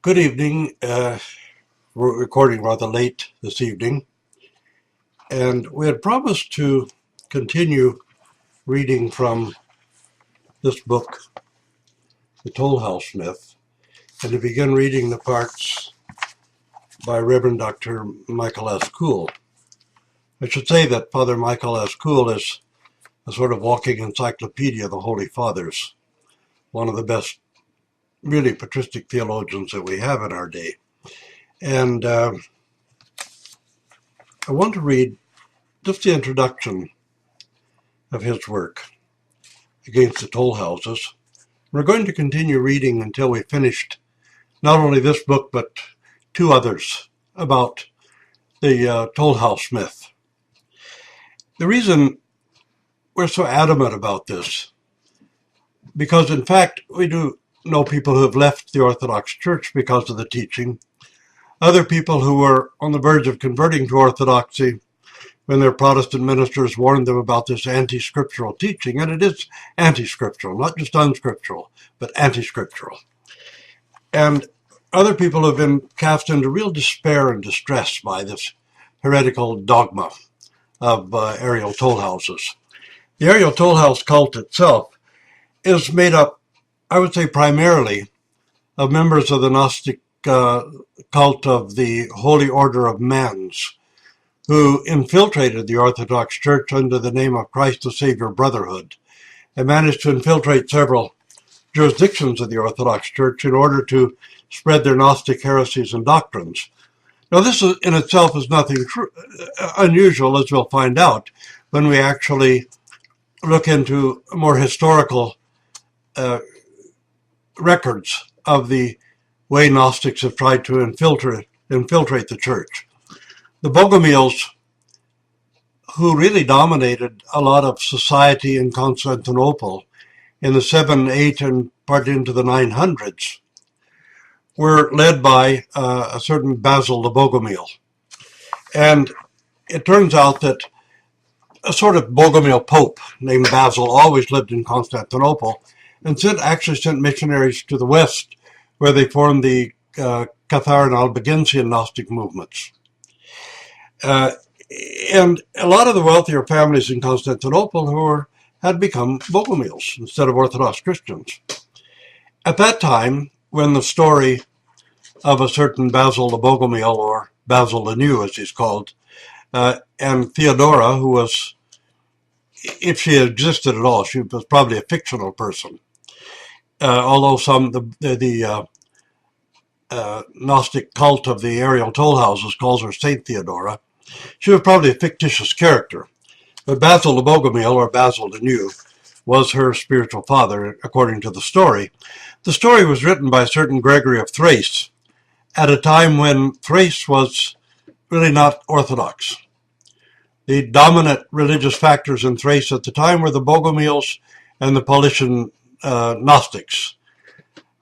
Good evening. We're recording rather late this evening, and we had promised to continue reading from this book, The Toll House Myth, and to begin reading the parts by Reverend Dr. Michael S. Cool. I should say that Father Michael S. Cool is a sort of walking encyclopedia of the Holy Fathers, one of the best, really patristic theologians that we have in our day. And I want to read just the introduction of his work, Against the Toll Houses. We're going to continue reading until we finished not only this book, but two others about the toll house myth. The reason we're so adamant about this, because in fact, we do know people who have left the Orthodox Church because of the teaching, other people who were on the verge of converting to Orthodoxy when their Protestant ministers warned them about this anti-scriptural teaching, and it is anti-scriptural, not just unscriptural, but anti-scriptural. And other people have been cast into real despair and distress by this heretical dogma of aerial toll houses. The aerial toll house cult itself is made up, I would say, primarily of members of the Gnostic cult of the Holy Order of Mans, who infiltrated the Orthodox Church under the name of Christ the Savior Brotherhood and managed to infiltrate several jurisdictions of the Orthodox Church in order to spread their Gnostic heresies and doctrines. Now, this in itself is nothing unusual, as we'll find out when we actually look into more historical records of the way Gnostics have tried to infiltrate the church. The Bogomils, who really dominated a lot of society in Constantinople in the 7, 8, and part into the 900s, were led by a certain Basil the Bogomil. And it turns out that a sort of Bogomil pope named Basil always lived in Constantinople and actually sent missionaries to the west, where they formed the Cathar and Albigensian Gnostic movements. And a lot of the wealthier families in Constantinople had become Bogomils instead of Orthodox Christians. At that time, when the story of a certain Basil the Bogomil, or Basil the New as he's called, and Theodora, who was, if she existed at all, she was probably a fictional person, although the Gnostic cult of the aerial toll houses calls her Saint Theodora. She was probably a fictitious character, but Basil the Bogomil, or Basil the New, was her spiritual father, according to the story. The story was written by a certain Gregory of Thrace at a time when Thrace was really not Orthodox. The dominant religious factors in Thrace at the time were the Bogomils and the Paulician Gnostics.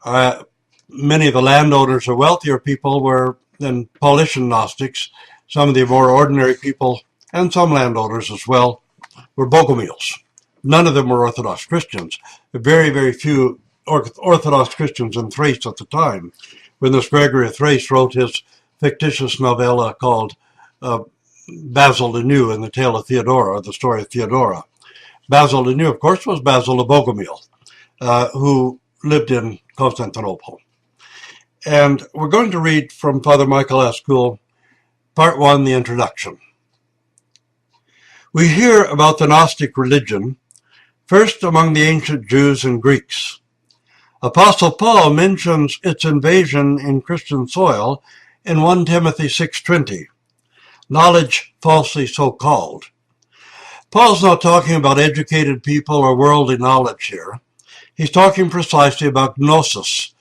Many of the landowners or wealthier people were then Paulician Gnostics. Some of the more ordinary people, and some landowners as well, were Bogomils. None of them were Orthodox Christians. Very, very few Orthodox Christians in Thrace at the time, when this Gregory of Thrace wrote his fictitious novella called Basil the New and the Tale of Theodora, the story of Theodora. Basil the New, of course, was Basil the Bogomil, who lived in Constantinople. And we're going to read from Father Michael S. Cool, Part 1, the introduction. We hear about the Gnostic religion first among the ancient Jews and Greeks. Apostle Paul mentions its invasion in Christian soil in 1 Timothy 6:20, knowledge falsely so called. Paul's not talking about educated people or worldly knowledge here. He's talking precisely about gnosis,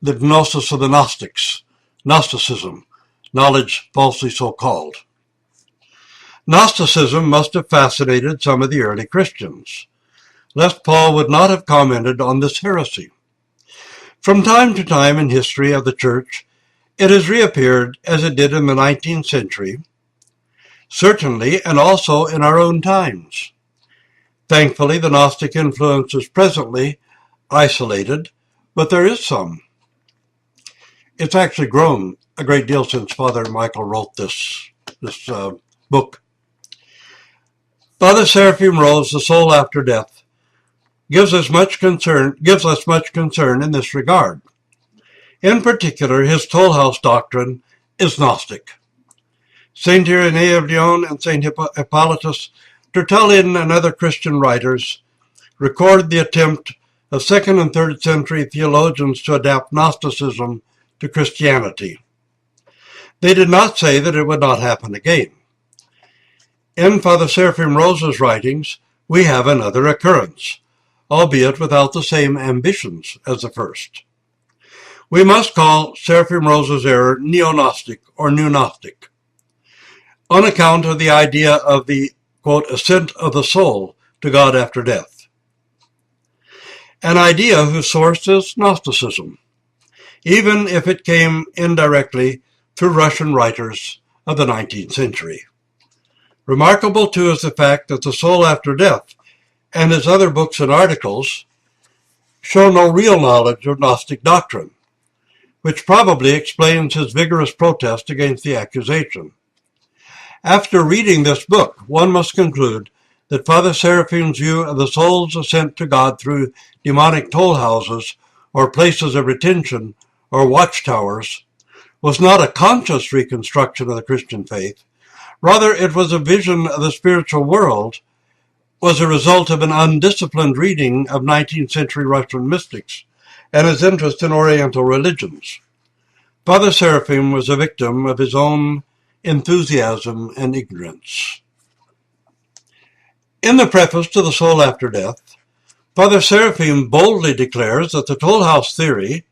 the gnosis of the Gnostics, Gnosticism, knowledge falsely so called. Gnosticism must have fascinated some of the early Christians, lest Paul would not have commented on this heresy. From time to time in history of the Church, it has reappeared as it did in the 19th century, certainly, and also in our own times. Thankfully, the Gnostic influence is presently isolated, but there is some. it's actually grown a great deal since Father Michael wrote this book. Father Seraphim Rose, The Soul After Death, gives us much concern in this regard. In particular, his toll house doctrine is Gnostic. Saint Irenee of Lyon and Saint Hippolytus Tertullian and other Christian writers record the attempt of 2nd and 3rd century theologians to adapt Gnosticism to Christianity. They did not say that it would not happen again. In Father Seraphim Rose's writings, we have another occurrence, albeit without the same ambitions as the first. We must call Seraphim Rose's error neo-Gnostic or New Gnostic, on account of the idea of the, quote, ascent of the soul to God after death, an idea whose source is Gnosticism, even if it came indirectly through Russian writers of the 19th century. Remarkable, too, is the fact that The Soul After Death and his other books and articles show no real knowledge of Gnostic doctrine, which probably explains his vigorous protest against the accusation. After reading this book, one must conclude that Father Seraphim's view of the soul's ascent to God through demonic toll houses or places of retention or watchtowers was not a conscious reconstruction of the Christian faith. Rather, it was a vision of the spiritual world, was a result of an undisciplined reading of 19th century Russian mystics and his interest in Oriental religions. Father Seraphim was a victim of his own enthusiasm and ignorance. In the preface to The Soul After Death, Father Seraphim boldly declares that the toll house theory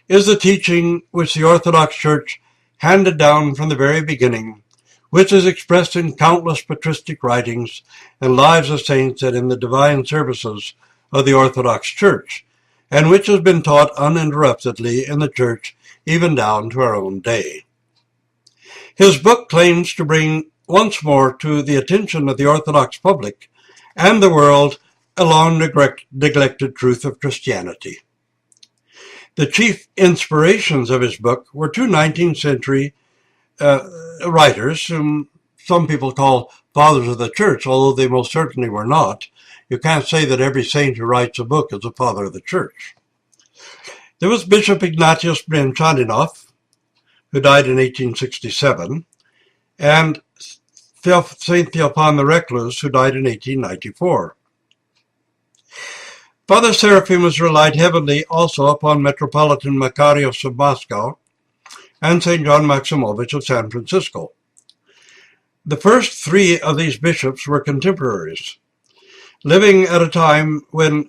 is the teaching which the Orthodox Church handed down from the very beginning, which is expressed in countless patristic writings and lives of saints and in the divine services of the Orthodox Church, and which has been taught uninterruptedly in the Church even down to our own day. His book claims to bring once more to the attention of the Orthodox public and the world a long neglected truth of Christianity. The chief inspirations of his book were two 19th century writers whom some people call fathers of the church, although they most certainly were not. You can't say that every saint who writes a book is a father of the church. There was Bishop Ignatius Brianchaninov, who died in 1867, and Saint Theophan the Recluse, who died in 1894. Father Seraphim has relied heavily also upon Metropolitan Macarius of Moscow and St. John Maximovich of San Francisco. The first three of these bishops were contemporaries, living at a time when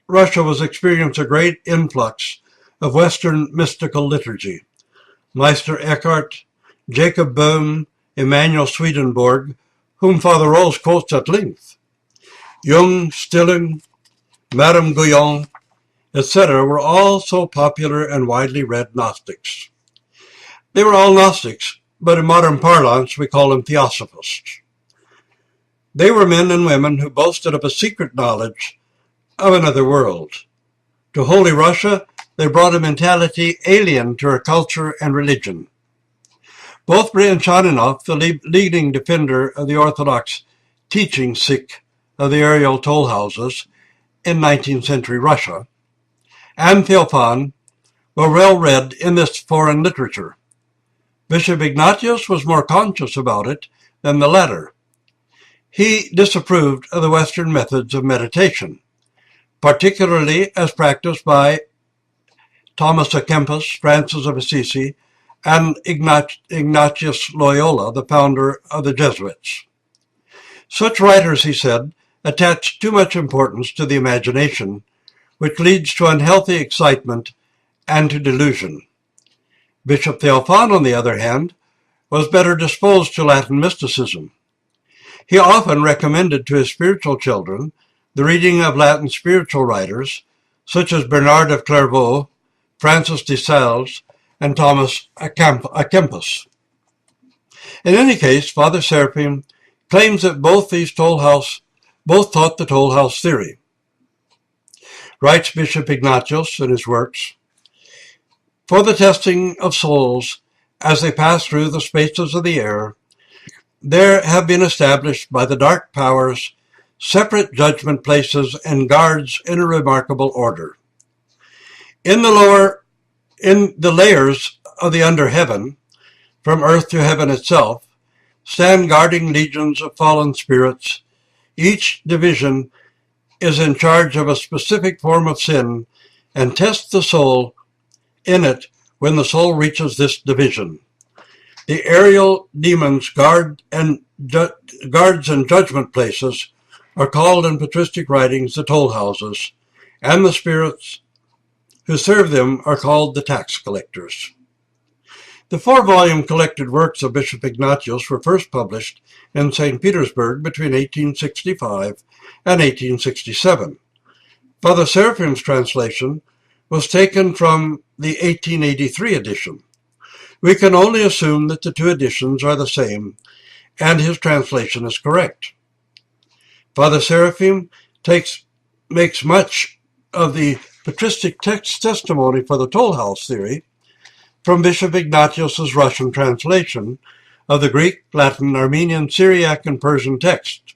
Russia was experiencing a great influx of Western mystical liturgy. Meister Eckhart, Jacob Boehme, Emanuel Swedenborg, whom Father Rose quotes at length, Jung, Stilling, Madame Guyon, etc., were all so popular and widely read Gnostics. They were all Gnostics, but in modern parlance we call them Theosophists. They were men and women who boasted of a secret knowledge of another world. To Holy Russia, they brought a mentality alien to her culture and religion. Both Brianchaninov, the leading defender of the Orthodox teaching Sikh of the aerial toll houses in 19th century Russia, and Theophan were well read in this foreign literature. Bishop Ignatius was more conscious about it than the latter. He disapproved of the Western methods of meditation, particularly as practiced by Thomas à Kempis, Francis of Assisi, and Ignatius Loyola, the founder of the Jesuits. Such writers, he said, attach too much importance to the imagination, which leads to unhealthy excitement and to delusion. Bishop Theophan, on the other hand, was better disposed to Latin mysticism. He often recommended to his spiritual children the reading of Latin spiritual writers, such as Bernard of Clairvaux, Francis de Sales, and Thomas à Kempis. In any case, Father Seraphim claims that both taught the toll house theory. Writes Bishop Ignatius in his works, For the testing of souls as they pass through the spaces of the air, there have been established by the dark powers separate judgment places and guards in a remarkable order. In the layers of the under heaven, from earth to heaven itself, stand guarding legions of fallen spirits. Each division is in charge of a specific form of sin and tests the soul in it when the soul reaches this division. The aerial demons, guards and judgment places are called in patristic writings the toll houses, and the spirits who serve them are called the tax collectors. The 4-volume collected works of Bishop Ignatius were first published in St. Petersburg between 1865 and 1867. Father Seraphim's translation was taken from the 1883 edition. We can only assume that the two editions are the same, and his translation is correct. Father Seraphim makes much of the patristic testimony for the toll house theory from Bishop Ignatius's Russian translation of the Greek, Latin, Armenian, Syriac, and Persian text.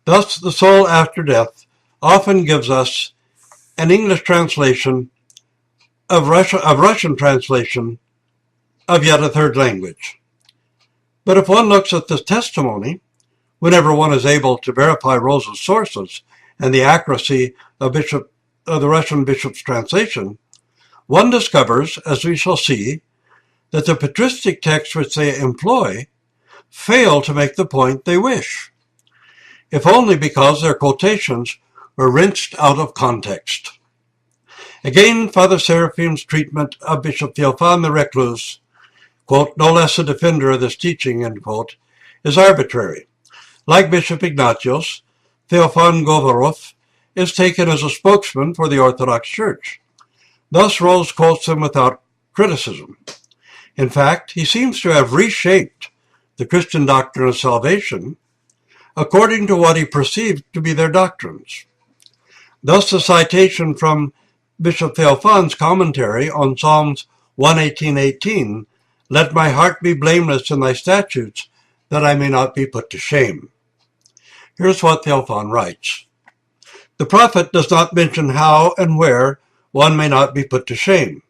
Thus, the soul after death often gives us an English translation of Russian translation of yet a third language. But if one looks at the testimony, whenever one is able to verify Rose's sources and the accuracy of the Russian bishop's translation, one discovers, as we shall see, that the patristic texts which they employ fail to make the point they wish, if only because their quotations were wrenched out of context. Again, Father Seraphim's treatment of Bishop Theophan the Recluse, quote, no less a defender of this teaching, end quote, is arbitrary. Like Bishop Ignatius, Theophan Govorov is taken as a spokesman for the Orthodox Church. Thus, Rose quotes him without criticism. In fact, he seems to have reshaped the Christian doctrine of salvation according to what he perceived to be their doctrines. Thus, the citation from Bishop Theophan's commentary on Psalms 118:18, let my heart be blameless in thy statutes, that I may not be put to shame. Here's what Theophan writes. The prophet does not mention how and where one may not be put to shame.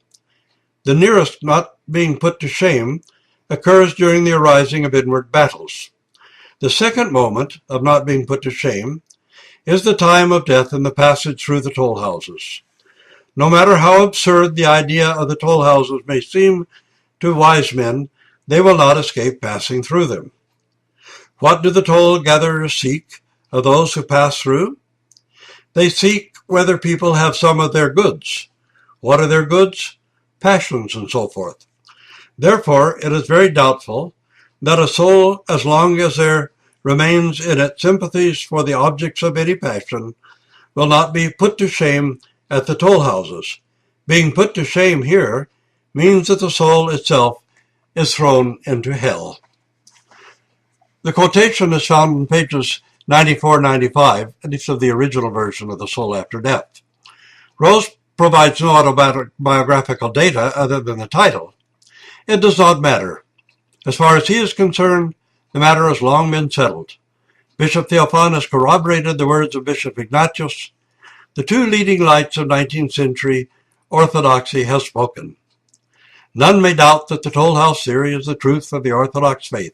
The nearest not being put to shame occurs during the arising of inward battles. The second moment of not being put to shame is the time of death and the passage through the toll houses. No matter how absurd the idea of the toll houses may seem to wise men, they will not escape passing through them. What do the toll gatherers seek of those who pass through? They seek whether people have some of their goods. What are their goods? Passions and so forth. Therefore, it is very doubtful that a soul, as long as there remains in it sympathies for the objects of any passion, will not be put to shame at the toll houses. Being put to shame here means that the soul itself is thrown into hell. The quotation is found on pages 94-95, at least of the original version of The Soul After Death. Rose provides no autobiographical data other than the title. It does not matter. As far as he is concerned, the matter has long been settled. Bishop Theophan has corroborated the words of Bishop Ignatius. The two leading lights of 19th century orthodoxy have spoken. None may doubt that the toll house theory is the truth of the Orthodox faith.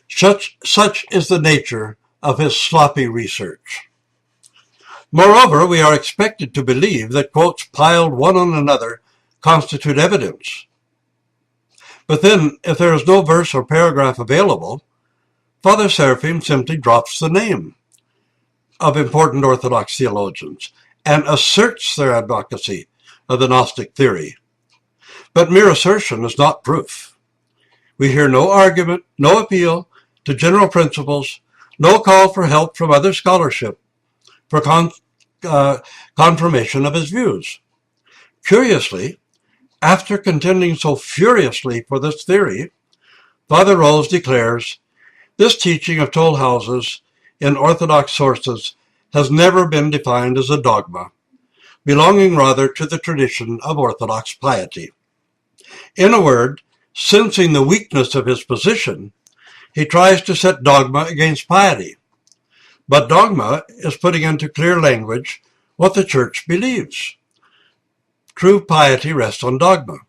Such is the nature of his sloppy research. Moreover, we are expected to believe that quotes piled one on another constitute evidence. But then, if there is no verse or paragraph available, Father Seraphim simply drops the name of important Orthodox theologians and asserts their advocacy of the Gnostic theory. But mere assertion is not proof. We hear no argument, no appeal to general principles, no call for help from other scholarship for confirmation of his views. Curiously, after contending so furiously for this theory, Father Rose declares, this teaching of toll houses in Orthodox sources has never been defined as a dogma, belonging rather to the tradition of Orthodox piety. In a word, sensing the weakness of his position, he tries to set dogma against piety. But dogma is putting into clear language what the church believes. True piety rests on dogma,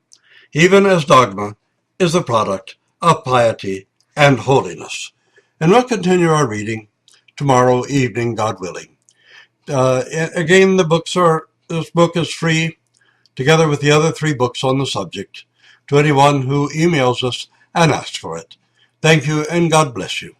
even as dogma is the product of piety and holiness. And we'll continue our reading tomorrow evening, God willing. Again, this book is free, together with the other 3 books on the subject, to anyone who emails us and asks for it. Thank you, and God bless you.